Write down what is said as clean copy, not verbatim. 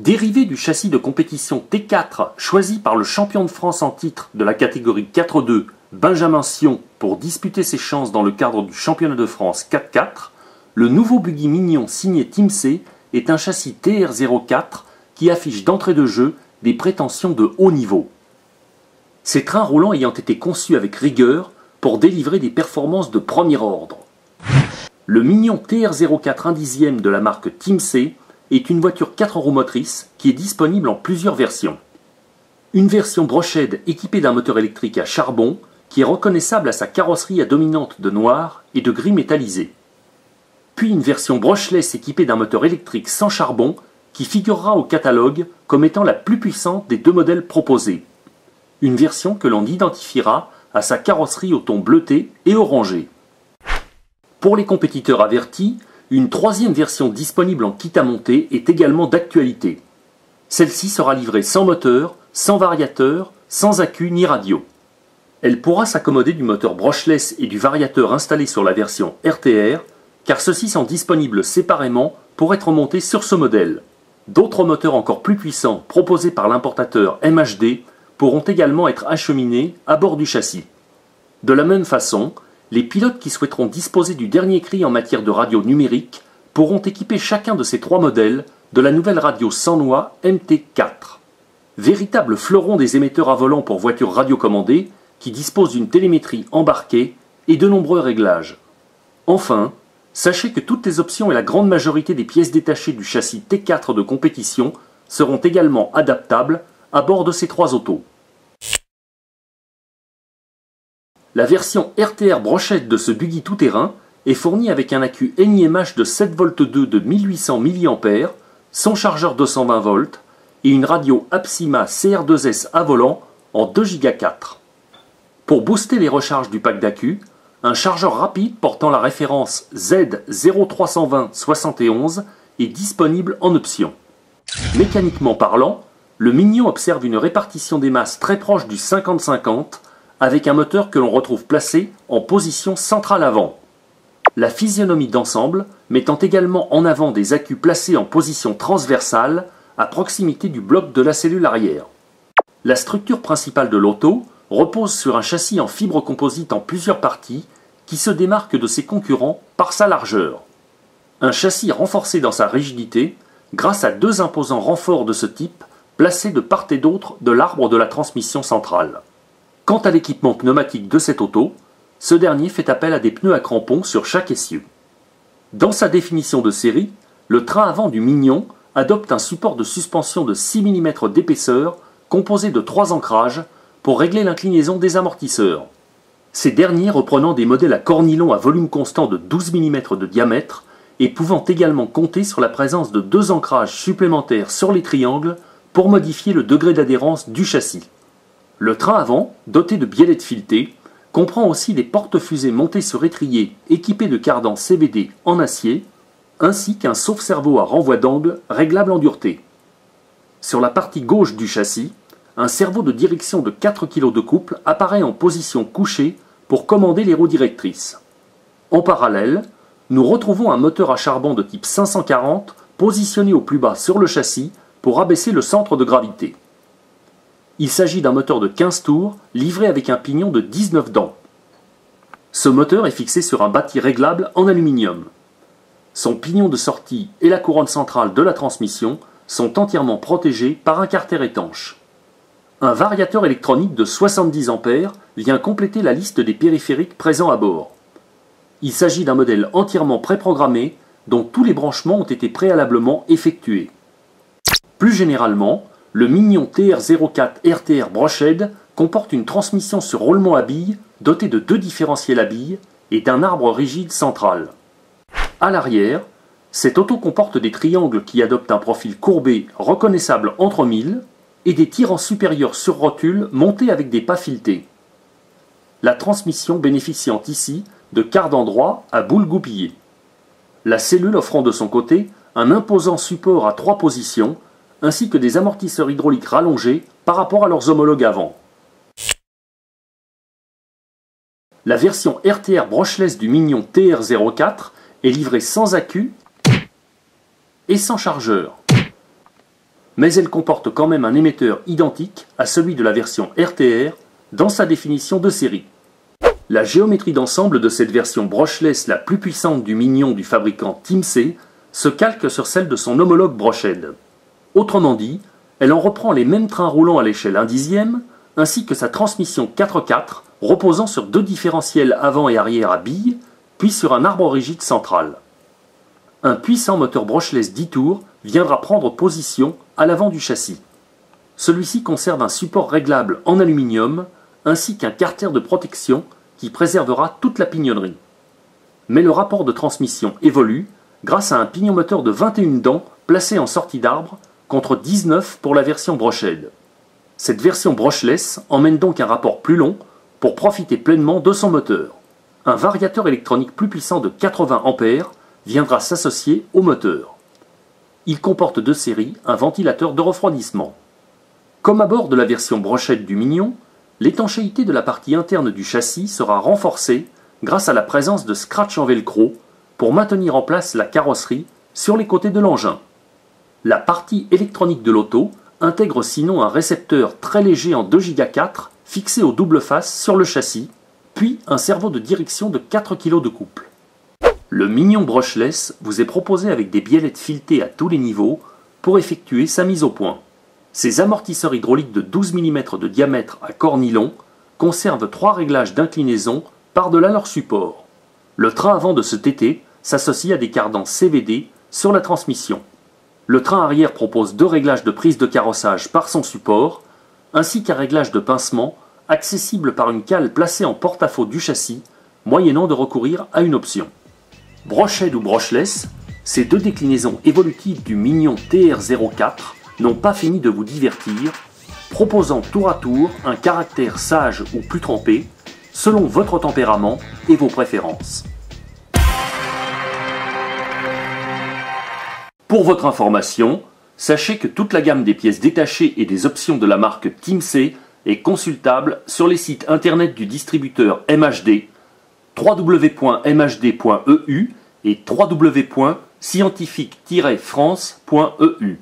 Dérivé du châssis de compétition T4 choisi par le champion de France en titre de la catégorie 4-2, Benjamin Sion, pour disputer ses chances dans le cadre du championnat de France 4x4, le nouveau buggy mignon signé Team C est un châssis TR04 qui affiche d'entrée de jeu des prétentions de haut niveau. Ces trains roulants ayant été conçus avec rigueur pour délivrer des performances de premier ordre. Le mignon TR04 1 dixième de la marque Team C est une voiture 4 roues motrices qui est disponible en plusieurs versions. Une version brochette équipée d'un moteur électrique à charbon qui est reconnaissable à sa carrosserie à dominante de noir et de gris métallisé. Puis une version brushless équipée d'un moteur électrique sans charbon qui figurera au catalogue comme étant la plus puissante des deux modèles proposés. Une version que l'on identifiera à sa carrosserie au ton bleuté et orangé. Pour les compétiteurs avertis, une troisième version disponible en kit à monter est également d'actualité. Celle-ci sera livrée sans moteur, sans variateur, sans accu ni radio. Elle pourra s'accommoder du moteur brushless et du variateur installé sur la version RTR, car ceux-ci sont disponibles séparément pour être montés sur ce modèle. D'autres moteurs encore plus puissants proposés par l'importateur MHD pourront également être acheminés à bord du châssis. De la même façon, les pilotes qui souhaiteront disposer du dernier cri en matière de radio numérique pourront équiper chacun de ces trois modèles de la nouvelle radio sans noix MT4. Véritable fleuron des émetteurs à volant pour voitures radiocommandées qui dispose d'une télémétrie embarquée et de nombreux réglages. Enfin, sachez que toutes les options et la grande majorité des pièces détachées du châssis T4 de compétition seront également adaptables à bord de ces trois autos. La version RTR brochette de ce buggy tout-terrain est fournie avec un accu NiMH de 7V2 de 1800 mAh, son chargeur 220 volts et une radio Apsima CR2S à volant en 2Go4. Pour booster les recharges du pack d'accu, un chargeur rapide portant la référence Z032071 est disponible en option. Mécaniquement parlant, le Mignon observe une répartition des masses très proche du 50-50 avec un moteur que l'on retrouve placé en position centrale avant. La physionomie d'ensemble mettant également en avant des accus placés en position transversale à proximité du bloc de la cellule arrière. La structure principale de l'auto repose sur un châssis en fibre composite en plusieurs parties qui se démarque de ses concurrents par sa largeur. Un châssis renforcé dans sa rigidité grâce à deux imposants renforts de ce type placés de part et d'autre de l'arbre de la transmission centrale. Quant à l'équipement pneumatique de cette auto, ce dernier fait appel à des pneus à crampons sur chaque essieu. Dans sa définition de série, le train avant du Mignon adopte un support de suspension de 6 mm d'épaisseur composé de 3 ancrages pour régler l'inclinaison des amortisseurs. Ces derniers reprenant des modèles à cornilon à volume constant de 12 mm de diamètre et pouvant également compter sur la présence de 2 ancrages supplémentaires sur les triangles pour modifier le degré d'adhérence du châssis. Le train avant, doté de biellettes filetées, comprend aussi des porte-fusées montées sur étrier équipés de cardans CVD en acier, ainsi qu'un sauve-cerveau à renvoi d'angle réglable en dureté. Sur la partie gauche du châssis, un cerveau de direction de 4 kg de couple apparaît en position couchée pour commander les roues directrices. En parallèle, nous retrouvons un moteur à charbon de type 540 positionné au plus bas sur le châssis pour abaisser le centre de gravité. Il s'agit d'un moteur de 15 tours livré avec un pignon de 19 dents. Ce moteur est fixé sur un bâti réglable en aluminium. Son pignon de sortie et la couronne centrale de la transmission sont entièrement protégés par un carter étanche. Un variateur électronique de 70 A vient compléter la liste des périphériques présents à bord. Il s'agit d'un modèle entièrement préprogrammé dont tous les branchements ont été préalablement effectués. Plus généralement, le Mignon TR04 RTR Brochette comporte une transmission sur roulement à billes dotée de 2 différentiels à billes et d'un arbre rigide central. À l'arrière, cette auto comporte des triangles qui adoptent un profil courbé reconnaissable entre mille et des tirants supérieurs sur rotule montés avec des pas filetés. La transmission bénéficiant ici de cardans droits à boule goupillée. La cellule offrant de son côté un imposant support à 3 positions ainsi que des amortisseurs hydrauliques rallongés par rapport à leurs homologues avant. La version RTR brushless du Mignon TR04 est livrée sans accu et sans chargeur. mais elle comporte quand même un émetteur identique à celui de la version RTR dans sa définition de série. La géométrie d'ensemble de cette version brushless la plus puissante du Mignon du fabricant Timseh se calque sur celle de son homologue Brochead. Autrement dit, elle en reprend les mêmes trains roulants à l'échelle 1/10, ainsi que sa transmission 4x4 reposant sur deux différentiels avant et arrière à billes, puis sur un arbre rigide central. Un puissant moteur brushless 10 tours viendra prendre position à l'avant du châssis. Celui-ci conserve un support réglable en aluminium, ainsi qu'un carter de protection qui préservera toute la pignonnerie. Mais le rapport de transmission évolue grâce à un pignon moteur de 21 dents placé en sortie d'arbre contre 19 pour la version Brochead. Cette version brushless emmène donc un rapport plus long pour profiter pleinement de son moteur. Un variateur électronique plus puissant de 80 A viendra s'associer au moteur. Il comporte de série un ventilateur de refroidissement. Comme à bord de la version Brochead du Mignon, l'étanchéité de la partie interne du châssis sera renforcée grâce à la présence de scratch en velcro pour maintenir en place la carrosserie sur les côtés de l'engin. La partie électronique de l'auto intègre sinon un récepteur très léger en 2 Go 4 fixé au double face sur le châssis, puis un cerveau de direction de 4 kg de couple. Le Mignon brushless vous est proposé avec des biellettes filetées à tous les niveaux pour effectuer sa mise au point. Ces amortisseurs hydrauliques de 12 mm de diamètre à corps nylon conservent 3 réglages d'inclinaison par-delà leur support. Le train avant de ce TT s'associe à des cardans CVD sur la transmission. Le train arrière propose 2 réglages de prise de carrossage par son support, ainsi qu'un réglage de pincement accessible par une cale placée en porte-à-faux du châssis, moyennant de recourir à une option. Brochead ou brushless, ces deux déclinaisons évolutives du Mignon TR04 n'ont pas fini de vous divertir, proposant tour à tour un caractère sage ou plus trempé, selon votre tempérament et vos préférences. Pour votre information, sachez que toute la gamme des pièces détachées et des options de la marque Timseh est consultable sur les sites internet du distributeur MHD, www.mhd.eu et www.scientifique-france.eu.